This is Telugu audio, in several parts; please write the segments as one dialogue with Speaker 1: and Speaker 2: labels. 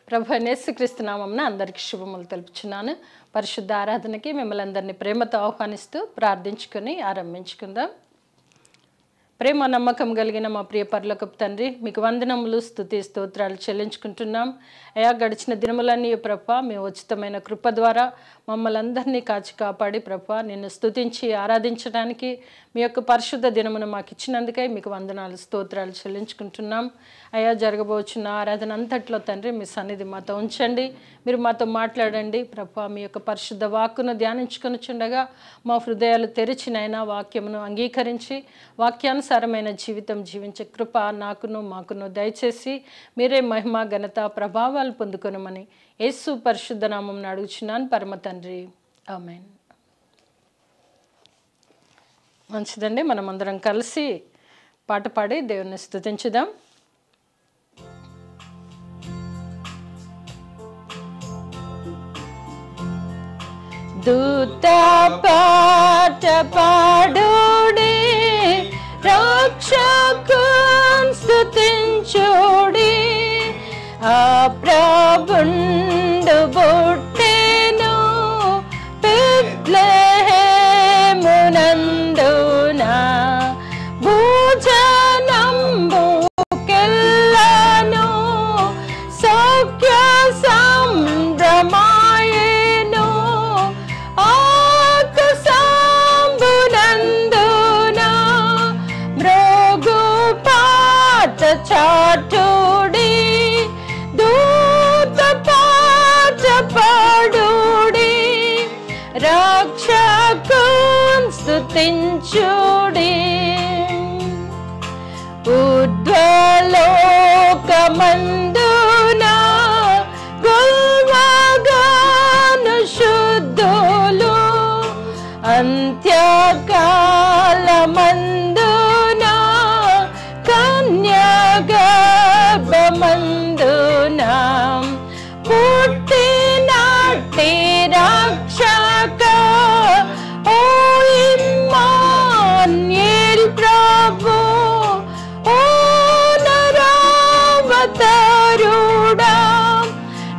Speaker 1: ప్రభు యేసుక్రీస్తు నామమున అందరికీ శుభములు తెలుపుచున్నాను. పరిశుద్ధ ఆరాధనకి మిమ్మల్ని అందరినీ ప్రేమతో ఆహ్వానిస్తూ ప్రార్థించుకొని ఆరంభించుకుందాం. ప్రేమ నమ్మకం కలిగిన మా ప్రియ పరలోకపు తండ్రి, మీకు వందనములు, స్తుతి, స్తోత్రాలు చెల్లించుకుంటున్నాం. అయా, గడిచిన దినములన్నీ ప్రభా మీ ఉచితమైన కృప ద్వారా మమ్మల్ని అందరినీ కాచి కాపాడి ప్రభా నిన్ను స్తుతించి ఆరాధించడానికి మీ యొక్క పరిశుద్ధ దినమును మాకు ఇచ్చినందుకై మీకు వందనాలు, స్తోత్రాలు చెల్లించుకుంటున్నాం. అయా, జరగబోచున్న ఆరాధన అంతట్లో తండ్రి మీ సన్నిధి మాతో ఉంచండి. మీరు మాతో మాట్లాడండి ప్రభా. మీ యొక్క పరిశుద్ధ వాక్కును ధ్యానించుకొని చుండగా మా హృదయాలు తెరిచినైనా వాక్యమును అంగీకరించి వాక్యానుసారమైన జీవితం జీవించే కృప నాకును మాకును దయచేసి మీరే మహిమ, ఘనత, ప్రభావాలు పొందుకొనమని యేసు పరిశుద్ధ నామమున అడుగుచున్నాను పరమ తండ్రి, ఆమేన్. మంచిదండి, మనం అందరం కలిసి పాట పాడి దేవుని స్తుతించుదాం. దూత పాట పాడుడి, రక్షకున్ స్తుతించుడి, ఆ ప్రభుండు పుట్టెను బెత్లెహేమునందున, భోజనంబుకెల్లను సౌఖ్య సంభ్రమాయెను, ఆకాశంబునందున మ్రోగు పాట చాటుడి, దూత పాట పాడుడి, రక్షకున్ స్తుతించుడి. ఊర్ధ్వలోకమందున గొల్వగాను శుద్ధులు, అంత్యకాలమందున కన్యగర్భమందున పుట్టినట్టి రక్షక, ఓ ఇమ్మాన్యేల్ ప్రభు, ఓ నరావతారుడా,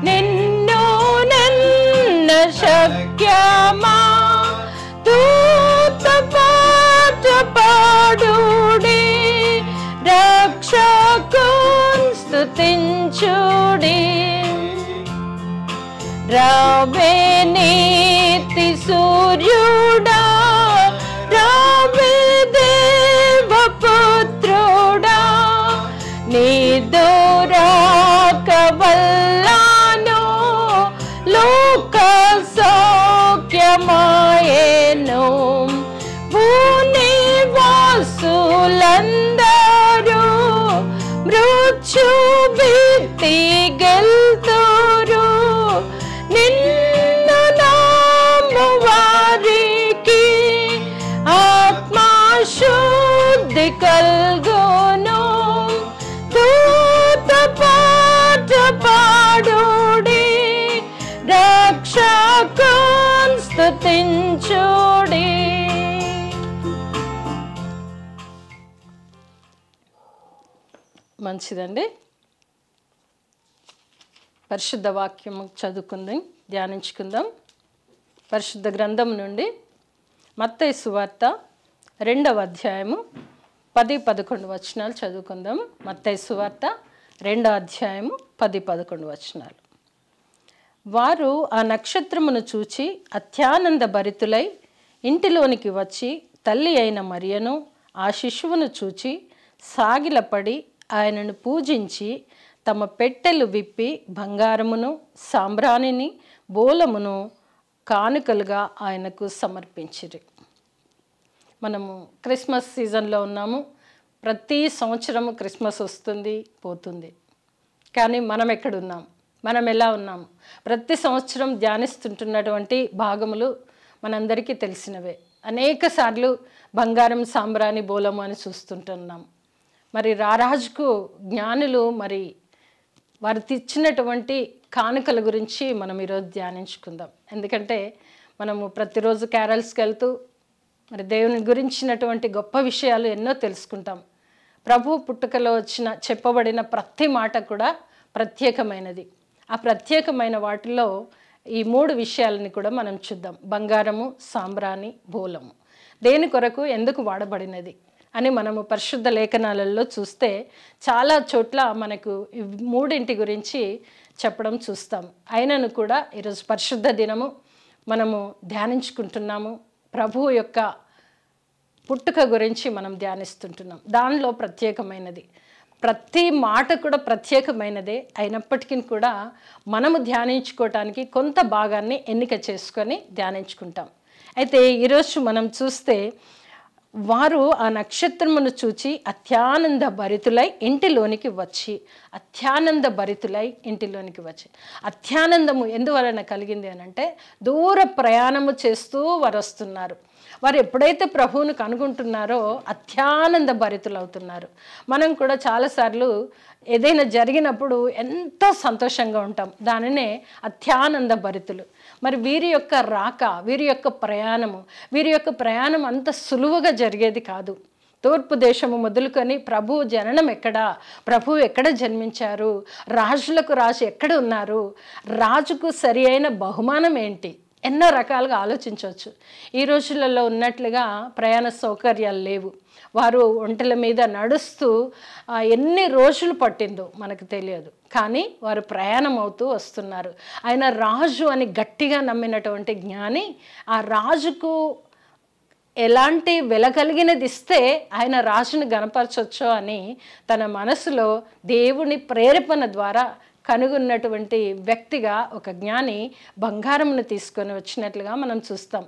Speaker 1: నిన్ను నిన్న శక్యమా, దూత పాట పాడుడి, రక్షకున్ స్తుతించుడి. రావే నీతి సూర్యుడా, రావే దేవపుత్రుడా, నీదు రాక వల్లను లోక సౌఖ్యమాయెను, భూనివాసులందరూ మృత్యు భీతి గెల్తురు, నిన్ను నాము వారికి ఆత్మశుద్ధి కల్గును, దూత పాట పాడుడి, రక్షకున్ స్తుతించుడి. మంచిదండి, పరిశుద్ధ వాక్యం చదువుకుందాం, ధ్యానించుకుందాం. పరిశుద్ధ గ్రంథం నుండి మత్తయి సువార్త 2వ అధ్యాయము 10-11 వచనాలు చదువుకుందాం. మత్తయి సువార్త 2వ అధ్యాయము 10-11 వచనాలు. వారు ఆ నక్షత్రమును చూచి అత్యానంద భరితులై ఇంటిలోనికి వచ్చి తల్లి అయిన మరియను ఆ శిశువును చూచి సాగిలపడి ఆయనను పూజించి తమ పెట్టెలు విప్పి బంగారమును, సాంబ్రాణిని, బోలమును కానుకలుగా ఆయనకు సమర్పించిరి. మనము క్రిస్మస్ సీజన్లో ఉన్నాము. ప్రతి సంవత్సరము క్రిస్మస్ వస్తుంది పోతుంది, కానీ మనం ఎక్కడున్నాం, మనం ఎలా ఉన్నాము? ప్రతి సంవత్సరం ధ్యానిస్తుంటున్నటువంటి భాగములు మనందరికీ తెలిసినవే. అనేక సార్లు బంగారం, సాంబ్రాణి, బోలము అని చూస్తుంటున్నాం. మరి రారాజుకు జ్ఞానులు మరి వారు తెచ్చినటువంటి కానుకల గురించి మనం ఈరోజు ధ్యానించుకుందాం. ఎందుకంటే మనము ప్రతిరోజు క్యారల్స్కి వెళ్తూ మరి దేవుని గురించినటువంటి గొప్ప విషయాలు ఎన్నో తెలుసుకుంటాం. ప్రభు పుట్టుకలో చెప్పబడిన ప్రతి మాట కూడా ప్రత్యేకమైనది. ఆ ప్రత్యేకమైన వాటిలో ఈ 3 విషయాలని కూడా మనం చూద్దాం. బంగారము, సాంబ్రాణి, బోలము దేని కొరకు ఎందుకు వాడబడినది అని మనము పరిశుద్ధ లేఖనాలలో చూస్తే చాలా చోట్ల మనకు ఈ 3 గురించి చెప్పడం చూస్తాం. అయినను కూడా ఈరోజు పరిశుద్ధ దినము మనము ధ్యానించుకుంటున్నాము. ప్రభువు యొక్క పుట్టుక గురించి మనం ధ్యానిస్తుంటున్నాం. దానిలో ప్రత్యేకమైనది ప్రతి మాట కూడా ప్రత్యేకమైనదే అయినప్పటికీ కూడా మనము ధ్యానించుకోవటానికి కొంత భాగాన్ని ఎన్నిక చేసుకొని ధ్యానించుకుంటాం. అయితే ఈరోజు మనం చూస్తే వారు ఆ నక్షత్రమును చూచి అత్యానంద భరితులై ఇంటిలోనికి వచ్చి అత్యానందము ఎందువలన కలిగింది అనంటే దూర ప్రయాణము చేస్తూ వారు వస్తున్నారు. వారు ఎప్పుడైతే ప్రభువును కనుగొంటున్నారో అత్యానంద భరితులు అవుతున్నారు. మనం కూడా చాలాసార్లు ఏదైనా జరిగినప్పుడు ఎంతో సంతోషంగా ఉంటాం. దానినే అత్యానంద భరితులు. మరి వీరి యొక్క రాక, వీరి యొక్క ప్రయాణం అంత సులువుగా జరిగేది కాదు. తూర్పు దేశము మొదలుకొని ప్రభువు జననం ఎక్కడా, ప్రభువు ఎక్కడ జన్మించారు, రాజులకు రాజు ఎక్కడ ఉన్నారు, రాజుకు సరి అయిన బహుమానం ఏంటి, ఎన్నో రకాలుగా ఆలోచించవచ్చు. ఈ రోజులలో ఉన్నట్లుగా ప్రయాణ సౌకర్యాలు లేవు. వారు ఒంటెల మీద నడుస్తూ ఎన్ని రోజులు పట్టిందో మనకు తెలియదు, కానీ వారు ప్రయాణం అవుతూ వస్తున్నారు. ఆయన రాజు అని గట్టిగా నమ్మినటువంటి జ్ఞాని ఆ రాజుకు ఎలాంటి వెలగలిగినది ఇస్తే ఆయన రాజును గణపరచొచ్చో అని తన మనసులో దేవుని ప్రేరేపణ ద్వారా కనుగొన్నటువంటి వ్యక్తిగా ఒక జ్ఞాని బంగారమును తీసుకొని వచ్చినట్లుగా మనం చూస్తాం.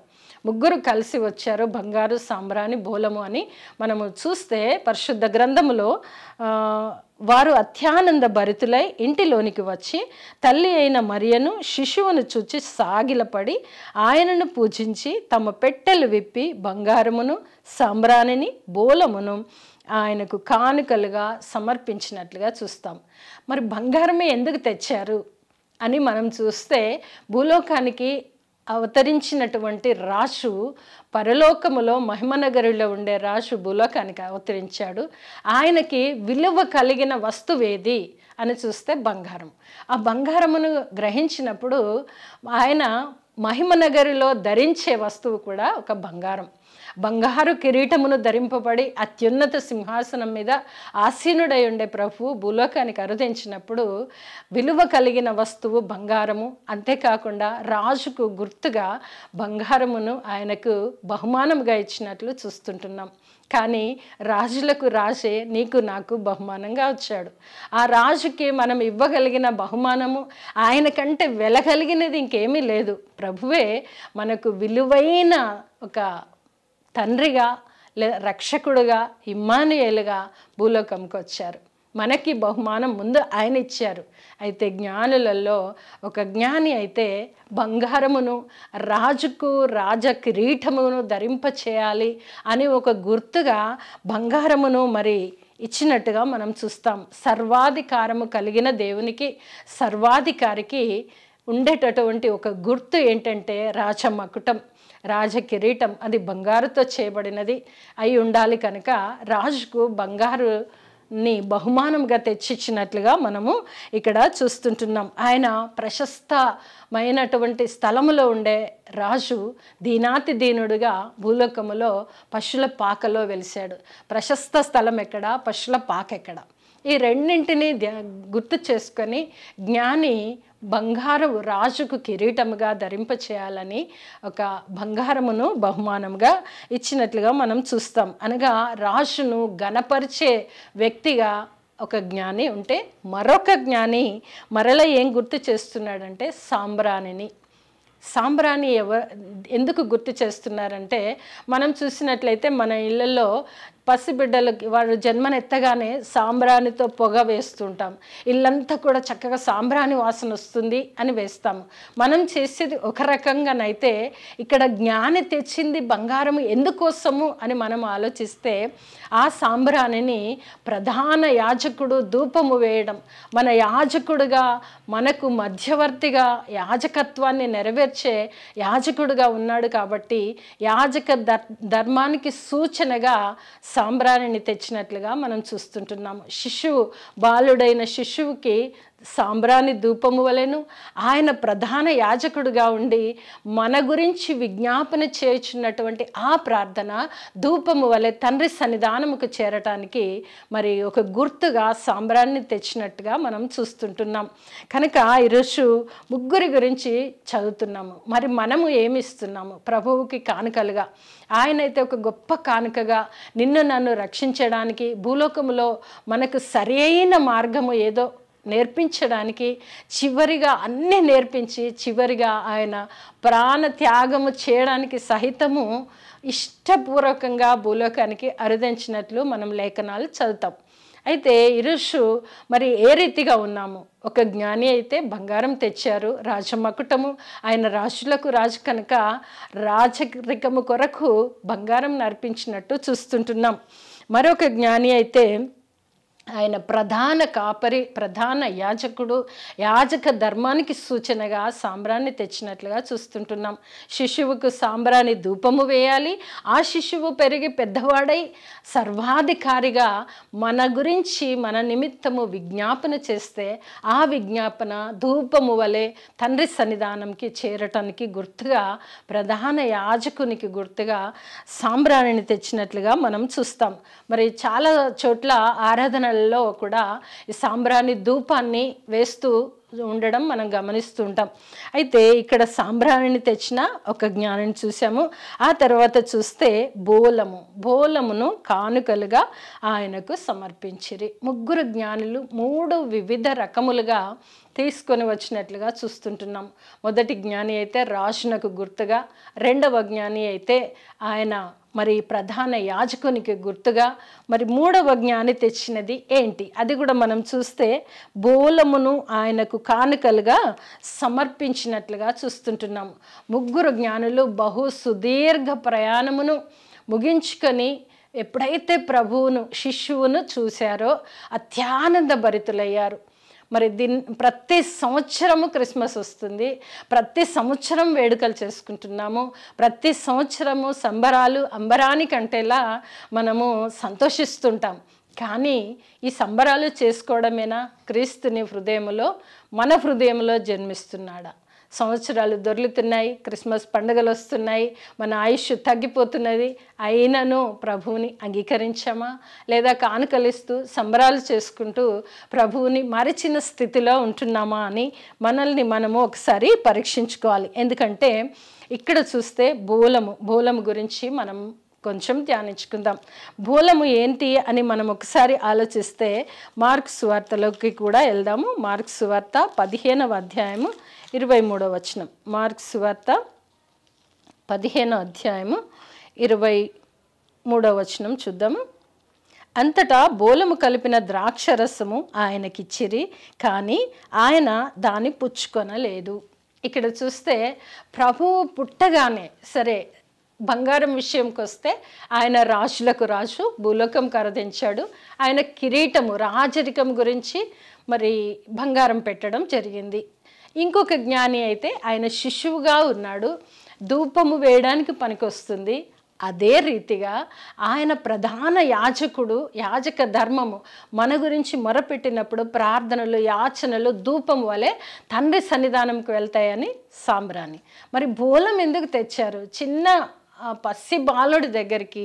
Speaker 1: 3 కలిసి వచ్చారు, బంగారు, సాంబ్రాణి, బోలము అని మనము చూస్తే పరిశుద్ధ గ్రంథములో వారు అత్యానంద భరితులై ఇంటిలోనికి వచ్చి తల్లి అయిన మరియను శిశువును చూచి సాగిలపడి ఆయనను పూజించి తమ పెట్టెలు విప్పి బంగారమును, సాంబ్రాణిని, బోలమును ఆయనకు కానుకలుగా సమర్పించినట్లుగా చూస్తాం. మరి బంగారమే ఎందుకు తెచ్చారు అని మనం చూస్తే భూలోకానికి అవతరించినటువంటి రాజు పరలోకములో మహిమనగరిలో ఉండే రాజు భూలోకానికి అవతరించాడు. ఆయనకి విలువ కలిగిన వస్తువేది అని చూస్తే బంగారం. ఆ బంగారమును గ్రహించినప్పుడు ఆయన మహిమనగరిలో ధరించే వస్తువు కూడా ఒక బంగారం. బంగారు కిరీటమును ధరింపబడి అత్యున్నత సింహాసనం మీద ఆసీనుడై ఉండే ప్రభువు భూలోకానికి అరుదించినప్పుడు విలువ కలిగిన వస్తువు బంగారము. అంతేకాకుండా రాజుకు గుర్తుగా బంగారమును ఆయనకు బహుమానంగా ఇచ్చినట్లు చూస్తుంటున్నాం. కానీ రాజులకు రాజే నీకు నాకు బహుమానంగా వచ్చాడు. ఆ రాజుకి మనం ఇవ్వగలిగిన బహుమానము ఆయన కంటే వెలగలిగినది ఇంకేమీ లేదు. ప్రభువే మనకు విలువైన ఒక తండ్రిగా రక్షకుడుగా ఇమ్మానుయేలుగా భూలోకంకి వచ్చారు. మనకి బహుమానం ముందు ఆయన ఇచ్చారు. అయితే జ్ఞానులలో ఒక జ్ఞాని అయితే బంగారమును రాజుకు రాజ కిరీటమును ధరింప చేయాలి అని ఒక గుర్తుగా బంగారమును మరి ఇచ్చినట్టుగా మనం చూస్తాం. సర్వాధికారము కలిగిన దేవునికి, సర్వాధికారికి ఉండేటటువంటి ఒక గుర్తు ఏంటంటే రాజమకుటం, రాజ కిరీటం. అది బంగారుతో చేయబడినది అయి ఉండాలి. కనుక రాజుకు బంగారుని బహుమానంగా తెచ్చిచ్చినట్లుగా మనము ఇక్కడ చూస్తుంటున్నాం. ఆయన ప్రశస్తమైనటువంటి స్థలములో ఉండే రాజు దీనాతి దీనుడుగా భూలోకములో పశువుల పాకలో వెలిశాడు. ప్రశస్త స్థలం ఎక్కడ, పశువుల పాక ఎక్కడ? ఈ రెండింటినీ గుర్తు చేసుకొని జ్ఞాని బంగారు రాజుకు కిరీటముగా ధరింప చేయాలని ఒక బంగారమును బహుమానంగా ఇచ్చినట్లుగా మనం చూస్తాం. అనగా రాజును గణపరిచే వ్యక్తిగా ఒక జ్ఞాని ఉంటే, మరొక జ్ఞాని మరల ఏం గుర్తు చేస్తున్నాడంటే సాంబ్రాణిని. సాంబ్రాణి ఎందుకు గుర్తు చేస్తున్నారంటే, మనం చూసినట్లయితే మన ఇళ్ళల్లో పసిబిడ్డలకి వారు జన్మనెత్తగానే సాంబ్రాణితో పొగ వేస్తుంటాం. ఇల్లంతా కూడా చక్కగా సాంబ్రాణి వాసన వస్తుంది అని వేస్తాము. మనం చేసేది ఒక రకంగానైతే ఇక్కడ జ్ఞాని తెచ్చింది బంగారము ఎందుకోసము అని మనం ఆలోచిస్తే, ఆ సాంబ్రాణిని ప్రధాన యాజకుడు ధూపము వేయడం, మన యాజకుడుగా మనకు మధ్యవర్తిగా యాజకత్వాన్ని నెరవేర్చే యాజకుడుగా ఉన్నాడు కాబట్టి యాజక ధర్మానికి సూచనగా సాంబ్రాణిని తెచ్చినట్లుగా మనం చూస్తుంటున్నాము. బాలుడైన శిశువుకి సాంబ్రాణి ధూపము వలెను ఆయన ప్రధాన యాజకుడుగా ఉండి మన గురించి విజ్ఞాపన చేయుచున్నటువంటి ఆ ప్రార్థన ధూపము వలె తండ్రి సన్నిధానముకు చేరటానికి మరి ఒక గుర్తుగా సాంబ్రాన్ని తెచ్చినట్టుగా మనం చూస్తుంటున్నాం. కనుక ఈరోజు ముగ్గురి గురించి చదువుతున్నాము. మరి మనము ఏమి ఇస్తున్నాము ప్రభువుకి కానుకలుగా? ఆయనైతే ఒక గొప్ప కానుకగా నిన్ను నన్ను రక్షించడానికి భూలోకములో మనకు సరైన మార్గము ఏదో నేర్పించడానికి చివరిగా అన్నీ నేర్పించి చివరిగా ఆయన ప్రాణ త్యాగము చేయడానికి సహితము ఇష్టపూర్వకంగా భూలోకానికి అరుదించినట్లు మనం లేఖనాలు చదువుతాం. అయితే ఈరోజు మరి ఏ రీతిగా ఉన్నాము? ఒక జ్ఞాని అయితే బంగారం తెచ్చారు, రాజమకుటము, ఆయన రాజులకు రాజు కనుక రాజరికము కొరకు బంగారం నర్పించినట్టు చూస్తుంటున్నాం. మరొక జ్ఞాని అయితే ఆయన ప్రధాన కాపరి, ప్రధాన యాజకుడు, యాజక ధర్మానికి సూచనగా సాంబ్రాన్ని తెచ్చినట్లుగా చూస్తుంటున్నాం. శిశువుకు సాంబ్రాణి ధూపము వేయాలి. ఆ శిశువు పెరిగి పెద్దవాడై సర్వాధికారిగా మన గురించి మన నిమిత్తము విజ్ఞాపన చేస్తే ఆ విజ్ఞాపన ధూపము వలె తండ్రి సన్నిధానంకి చేరటానికి గుర్తుగా, ప్రధాన యాజకునికి గుర్తుగా సాంబ్రాణిని తెచ్చినట్లుగా మనం చూస్తాం. మరి చాలా చోట్ల ఆరాధన కూడా ఈ సాంబ్రాణి ధూపాన్ని వేస్తూ ఉండడం మనం గమనిస్తూ ఉంటాం. అయితే ఇక్కడ సాంబ్రాణిని తెచ్చిన ఒక జ్ఞానిని చూసాము. ఆ తర్వాత చూస్తే బోలమును కానుకలుగా ఆయనకు సమర్పించిరి. ముగ్గురు జ్ఞానులు మూడు వివిధ రకములుగా తీసుకొని వచ్చినట్లుగా చూస్తుంటున్నాం. మొదటి జ్ఞాని అయితే రాజునకు గుర్తుగా, రెండవ జ్ఞాని అయితే ఆయన మరి ప్రధాన యాజకునికి గుర్తుగా, మరి మూడవ జ్ఞాని తెచ్చినది ఏంటి అది కూడా మనం చూస్తే బోలమును ఆయనకు కానుకలుగా సమర్పించినట్లుగా చూస్తుంటున్నాము. ముగ్గురు జ్ఞానులు బహు సుదీర్ఘ ప్రయాణమును ముగించుకొని ఎప్పుడైతే ప్రభువును శిశువును చూశారో అత్యానంద భరితులయ్యారు. మరి ప్రతి సంవత్సరము క్రిస్మస్ వస్తుంది, ప్రతి సంవత్సరం వేడుకలు చేసుకుంటున్నాము, ప్రతి సంవత్సరము సంబరాలు అంబరానికంటేలా మనము సంతోషిస్తుంటాం. కానీ ఈ సంబరాలు చేసుకోవడమేనా? క్రీస్తుని హృదయములో, మన హృదయంలో జన్మిస్తున్నాడా? సంవత్సరాలు దొర్లుతున్నాయి, క్రిస్మస్ పండుగలు వస్తున్నాయి, మన ఆయుష్ తగ్గిపోతున్నది, అయినను ప్రభువుని అంగీకరించామా? లేదా కానుకలిస్తూ సంబరాలు చేసుకుంటూ ప్రభువుని మరిచిన స్థితిలో ఉంటున్నామా అని మనల్ని మనము ఒకసారి పరీక్షించుకోవాలి. ఎందుకంటే ఇక్కడ చూస్తే బోలము గురించి మనం కొంచెం ధ్యానించుకుందాం. బోలము ఏంటి అని మనం ఒకసారి ఆలోచిస్తే మార్కు సువార్తలోకి కూడా వెళ్దాము. మార్కు సువార్త 15వ అధ్యాయము 23వ వచనం. మార్కు సువార్త 15వ అధ్యాయము 23వ వచనం చూద్దాము. అంతటా బోలము కలిపిన ద్రాక్షరసము ఆయనకిచ్చిరి, కానీ ఆయన దాన్ని పుచ్చుకొనలేదు. ఇక్కడ చూస్తే ప్రభువు పుట్టగానే సరే బంగారం విషయంకి వస్తే ఆయన రాజులకు రాజు, భూలోకం కరదించాడు. ఆయన కిరీటము రాజరికం గురించి మరి బంగారం పెట్టడం జరిగింది. ఇంకొక జ్ఞాని అయితే ఆయన శిశువుగా ఉన్నాడు, ధూపము వేయడానికి పనికొస్తుంది. అదే రీతిగా ఆయన ప్రధాన యాజకుడు, యాజక ధర్మము మన గురించి మొరపెట్టినప్పుడు ప్రార్థనలు, యాచనలు ధూపం వలె తండ్రి సన్నిధానంకి వెళ్తాయని సాంబ్రాణి. మరి బోలం ఎందుకు తెచ్చారు? చిన్న పసి బాలుడి దగ్గరికి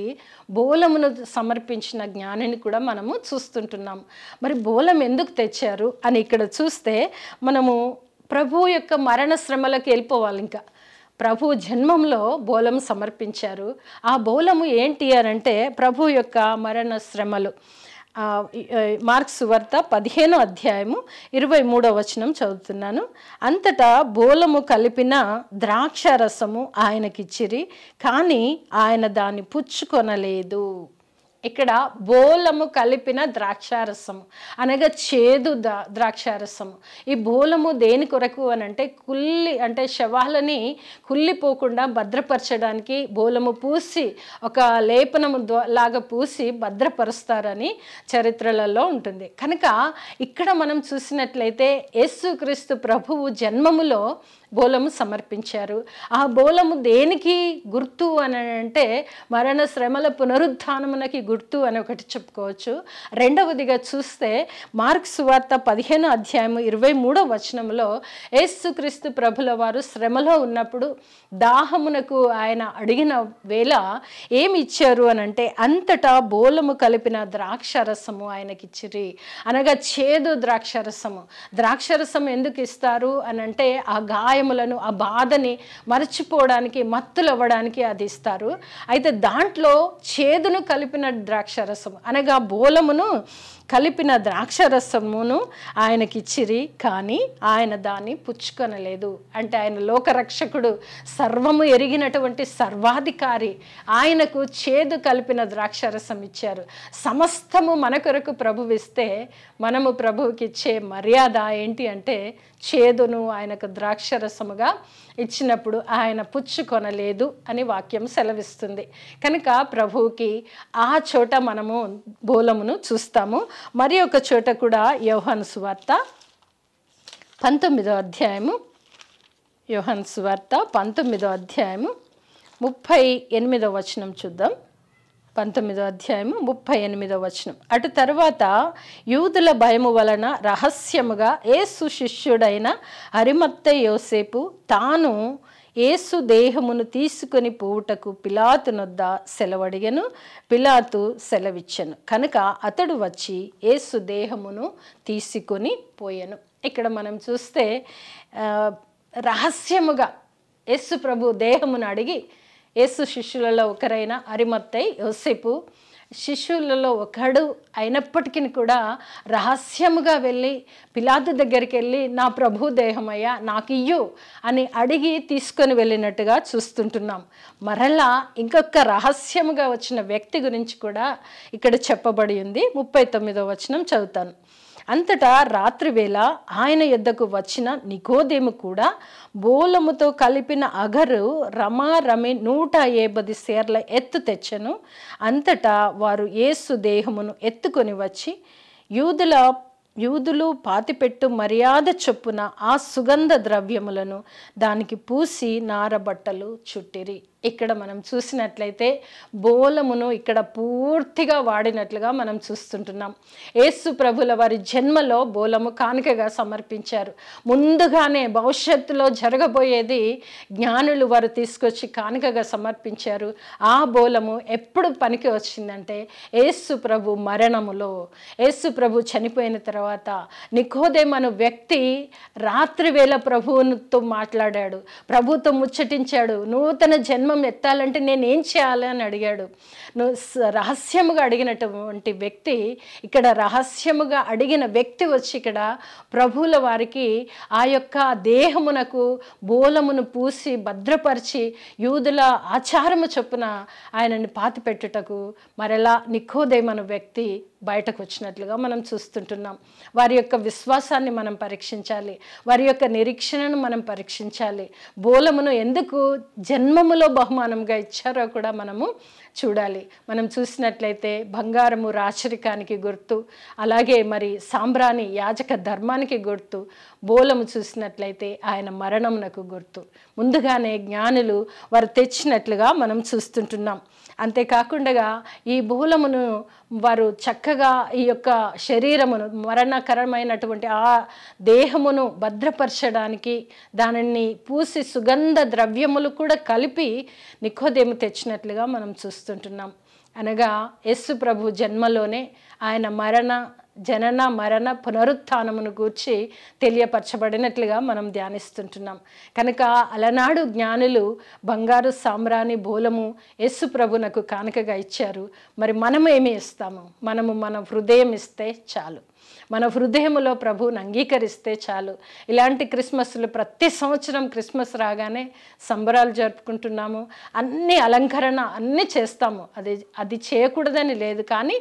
Speaker 1: బోలమును సమర్పించిన జ్ఞానిని కూడా మనము చూస్తుంటున్నాం. మరి బోలం ఎందుకు తెచ్చారు అని ఇక్కడ చూస్తే మనము ప్రభువు యొక్క మరణ శ్రమలకు వెళ్ళిపోవాలి. ఇంకా ప్రభు జన్మంలో బోలం సమర్పించారు. ఆ బోలము ఏంటి అనంటే ప్రభు యొక్క మరణ శ్రమలు. మార్కు సువార్త 15వ అధ్యాయము 23వ వచనం చదువుతున్నాను. అంతటా బోలము కలిపిన ద్రాక్షరసము ఆయనకిచ్చిరి, కానీ ఆయన దాన్ని పుచ్చుకొనలేదు. ఇక్కడ బోలము కలిపిన ద్రాక్షారసము అనగా చేదు ద్రాక్షారసము. ఈ బోలము దేని కొరకు అని అంటే శవాలని కుళ్ళిపోకుండా భద్రపరచడానికి బోలము పూసి ఒక లేపనము లాగా పూసి భద్రపరుస్తారని చరిత్రలలో ఉంటుంది. కనుక ఇక్కడ మనం చూసినట్లయితే యేసుక్రీస్తు ప్రభువు జన్మములో బోలము సమర్పించారు. ఆ బోలము దేనికి గుర్తు అని అంటే మరణ శ్రమల పునరుద్ధానమునకి గుర్తు అని ఒకటి చెప్పుకోవచ్చు. రెండవదిగా చూస్తే మార్కు సువార్త 15:23 యేసుక్రీస్తు ప్రభుల వారు శ్రమలో ఉన్నప్పుడు దాహమునకు ఆయన అడిగిన వేళ ఏమి ఇచ్చారు అని అంటే అంతటా బోలము కలిపిన ద్రాక్షరసము ఆయనకిచ్చిరి. అనగా చేదు ద్రాక్షరసము. ద్రాక్షరసం ఎందుకు ఇస్తారు అని అంటే ఆ గాయములను, ఆ బాధని మరచిపోవడానికి, మత్తులు అవ్వడానికి అది ఇస్తారు. అయితే దాంట్లో చేదును కలిపిన ద్రాక్షరసము అనగా బోలమును కలిపిన ద్రాక్షరసమును ఆయనకిచ్చిరి, కానీ ఆయన దాన్ని పుచ్చుకొనలేదు. అంటే ఆయన లోకరక్షకుడు, సర్వము ఎరిగినటువంటి సర్వాధికారి, ఆయనకు చేదు కలిపిన ద్రాక్షరసం ఇచ్చారు. సమస్తము మన కొరకు ప్రభువు ఇస్తే మనము ప్రభువుకి ఇచ్చే మర్యాద ఏంటి అంటే చేదును ఆయనకు ద్రాక్షరసముగా ఇచ్చినప్పుడు ఆయన పుచ్చుకొనలేదు అని వాక్యం సెలవిస్తుంది. కనుక ప్రభువుకి ఆ చోట మనము బోలమును చూస్తాము. మరి ఒక చోట కూడా యోహాను సువార్త 19వ అధ్యాయము 38 చూద్దాం. 19వ అధ్యాయము 38 అటు తర్వాత యూదుల భయము వలన రహస్యముగా యేసు శిష్యుడైన అరిమత్తయి యోసేపు తాను యేసు దేహమును తీసుకొని పోవుటకు పిలాతునొద్ద సెలవడిగెను. పిలాతు సెలవిచ్చెను కనుక అతడు వచ్చి యేసు దేహమును తీసుకొని పోయెను. ఇక్కడ మనం చూస్తే రహస్యముగా యేసు ప్రభు దేహమును అడిగి, యేసు శిష్యులలో ఒకరైన అరిమత్తయి యోసేపు శిష్యులలో ఒకడు అయినప్పటికీ కూడా రహస్యముగా వెళ్ళి పిలాతు దగ్గరికి వెళ్ళి నా ప్రభు దేహమయ్యా నాకు ఇయ్యు అని అడిగి తీసుకొని వెళ్ళినట్టుగా చూస్తుంటున్నాం. మరలా ఇంకొక రహస్యముగా వచ్చిన వ్యక్తి గురించి కూడా ఇక్కడ చెప్పబడి ఉంది. 39వ చదువుతాను. అంతటా రాత్రివేళ ఆయన యొద్దకు వచ్చిన నికోదేము కూడా బోలముతో కలిపిన అగరు రమారమి 150 సేర్ల ఎత్తు తెచ్చెను. అంతటా వారు యేసు దేహమును ఎత్తుకొని వచ్చి యూదులు పాతిపెట్టు మర్యాద చొప్పున ఆ సుగంధ ద్రవ్యములను దానికి పూసి నారబట్టలు చుట్టిరి. ఇక్కడ మనం చూసినట్లయితే బోలమును ఇక్కడ పూర్తిగా వాడినట్లుగా మనం చూస్తుంటున్నాం. యేసు ప్రభుల వారి జన్మలో బోలము కానుకగా సమర్పించారు. ముందుగానే భవిష్యత్తులో జరగబోయేది జ్ఞానులు వారు తీసుకొచ్చి కానుకగా సమర్పించారు. ఆ బోలము ఎప్పుడు పనికి వచ్చిందంటే యేసు ప్రభు మరణములో, యేసు ప్రభు చనిపోయిన తర్వాత నికోదేము అను వ్యక్తి రాత్రి వేళ ప్రభువుతో మాట్లాడాడు, ప్రభుతో ముచ్చటించాడు. నూతన జన్మ ఎత్తాలంటే నేను ఏం చేయాలి అని అడిగాడు. రహస్యముగా అడిగినటువంటి వ్యక్తి, ఇక్కడ రహస్యముగా అడిగిన వ్యక్తి వచ్చి ఇక్కడ ప్రభువుల వారికి ఆ యొక్క దేహమునకు బోలమును పూసి భద్రపరిచి యూదుల ఆచారము చొప్పున ఆయనని పాతిపెట్టుటకు మరలా నికోదేము అను వ్యక్తి బయటకు వచ్చినట్లుగా మనం చూస్తుంటున్నాం. వారి యొక్క విశ్వాసాన్ని మనం పరీక్షించాలి, వారి యొక్క నిరీక్షణను మనం పరీక్షించాలి. బోలమును ఎందుకు జన్మములో బహుమానంగా ఇచ్చారో కూడా మనము చూడాలి. మనం చూసినట్లయితే బంగారము రాచరికానికి గుర్తు, అలాగే మరి సాంబ్రాణి యాజక ధర్మానికి గుర్తు. బోలము చూసినట్లయితే ఆయన మరణమునకు గుర్తు. ముందుగానే జ్ఞానులు వారు తెచ్చినట్లుగా మనం చూస్తుంటున్నాం. అంతేకాకుండా ఈ బోలమును వారు చక్కగా ఈ యొక్క శరీరమును, మరణకరమైనటువంటి ఆ దేహమును భద్రపరచడానికి దానిని పూసి సుగంధ ద్రవ్యములు కూడా కలిపి నికోదేము తెచ్చినట్లుగా మనం చూస్తుంటున్నాం. అనగా యేసు ప్రభు జన్మలోనే ఆయన జనన మరణ పునరుత్థానమును గూర్చి తెలియపరచబడినట్లుగా మనం ధ్యానిస్తుంటున్నాం. కనుక అలనాడు జ్ఞానులు బంగారు సాంబ్రాణి బోలము యేసు ప్రభునకు కానుకగా ఇచ్చారు. మరి మనము ఏమి ఇస్తాము? మనము మన హృదయం ఇస్తే చాలు, మన హృదయములో ప్రభువుని అంగీకరిస్తే చాలు. ఇలాంటి క్రిస్మస్లు ప్రతి సంవత్సరం క్రిస్మస్ రాగానే సంబరాలు జరుపుకుంటున్నాము, అన్ని అలంకరణ అన్నీ చేస్తాము. అది చేయకూడదని లేదు, కానీ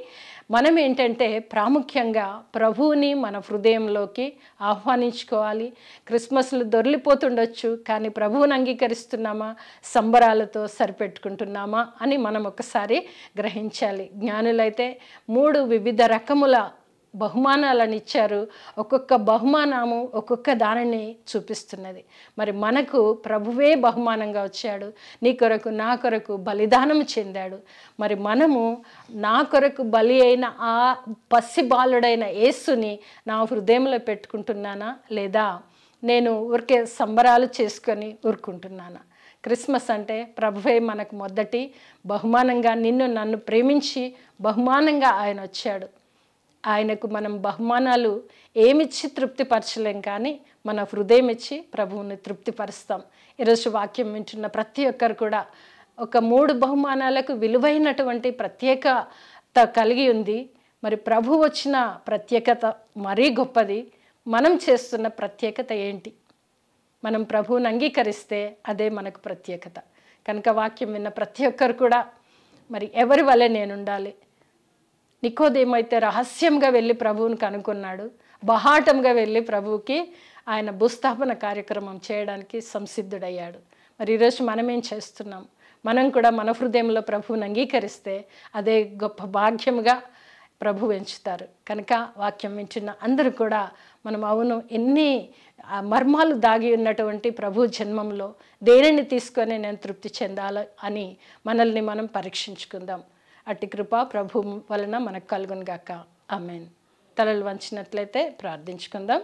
Speaker 1: మనం ఏంటంటే ప్రాముఖ్యంగా ప్రభువుని మన హృదయంలోకి ఆహ్వానించుకోవాలి. క్రిస్మస్లు దొర్లిపోతుండొచ్చు, కానీ ప్రభువుని అంగీకరిస్తున్నామా, సంబరాలతో సరిపెట్టుకుంటున్నామా అని మనం ఒకసారి గ్రహించాలి. జ్ఞానులైతే 3 వివిధ రకముల బహుమానాలను ఇచ్చారు. ఒక్కొక్క బహుమానము ఒక్కొక్క దానిని చూపిస్తున్నది. మరి మనకు ప్రభువే బహుమానంగా వచ్చాడు. నీ కొరకు నా కొరకు బలిదానం చెందాడు. మరి మనము నా కొరకు బలి అయిన ఆ పసి బాలుడైన యేసుని నా హృదయంలో పెట్టుకుంటున్నానా, లేదా నేను ఊరికే సంబరాలు చేసుకొని ఊరుకుంటున్నానా? క్రిస్మస్ అంటే ప్రభువే మనకు మొదటి బహుమానంగా, నిన్ను నన్ను ప్రేమించి బహుమానంగా ఆయన వచ్చాడు. ఆయనకు మనం బహుమానాలు ఏమిచ్చి తృప్తిపరచలేం, కానీ మన హృదయం ఇచ్చి ప్రభువుని తృప్తిపరుస్తాం. ఈరోజు వాక్యం వింటున్న ప్రతి ఒక్కరు కూడా ఒక 3 బహుమానాలకు విలువైనటువంటి ప్రత్యేకత కలిగి ఉంది. మరి ప్రభు వచ్చిన ప్రత్యేకత మరీ గొప్పది. మనం చేస్తున్న ప్రత్యేకత ఏంటి? మనం ప్రభువుని అంగీకరిస్తే అదే మనకు ప్రత్యేకత. కనుక వాక్యం విన్న ప్రతి ఒక్కరు కూడా మరి ఎవరి వలె నేను ఉండాలి? నికోదేమైతే రహస్యంగా వెళ్ళి ప్రభువుని కనుక్కున్నాడు. బహాటంగా వెళ్ళి ప్రభువుకి ఆయన భూస్థాపన కార్యక్రమం చేయడానికి సంసిద్ధుడయ్యాడు. మరి ఈరోజు మనం ఏం చేస్తున్నాం? మనం కూడా మన హృదయంలో ప్రభువుని అంగీకరిస్తే అదే గొప్ప భాగ్యముగా ప్రభు ఎంచుతారు. కనుక వాక్యం వింటున్న అందరూ కూడా మనం అవును, ఎన్ని మర్మాలు దాగి ఉన్నటువంటి ప్రభు జన్మంలో దేనిని తీసుకొని నేను తృప్తి చెందాలి అని మనల్ని మనం పరీక్షించుకుందాం. అట్టి కృప ప్రభు వలన మనకు కలుగును గాక. ఆమేన్. తలలు వంచినట్లయితే ప్రార్థించుకుందాం.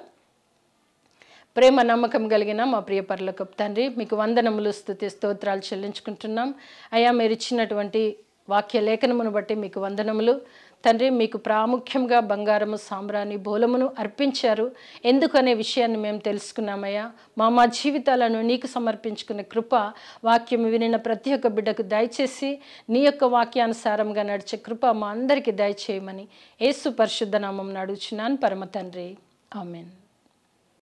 Speaker 1: ప్రేమ నమ్మకం కలిగిన మా ప్రియ పరలోకపు తండ్రి, మీకు వందనములు, స్తుతి స్తోత్రాలు చెల్లించుకుంటున్నాం. అయ్యా, మీరు ఇచ్చినటువంటి వాక్య లేఖనమును బట్టి మీకు వందనములు తండ్రి. మీకు ప్రాముఖ్యంగా బంగారము, సాంబ్రాణి, బోలమును అర్పించారు. ఎందుకనే విషయాన్ని మేము తెలుసుకున్నామయ్యా. మా జీవితాలను నీకు సమర్పించుకునే కృప వాక్యం వినిన ప్రతి ఒక్క బిడ్డకు దయచేసి నీ యొక్క వాక్యానుసారంగా నడిచే కృప మా అందరికీ దయచేయమని యేసు పరిశుద్ధ నామమున అడుగుచున్నాను పరమ తండ్రి. ఆమేన్.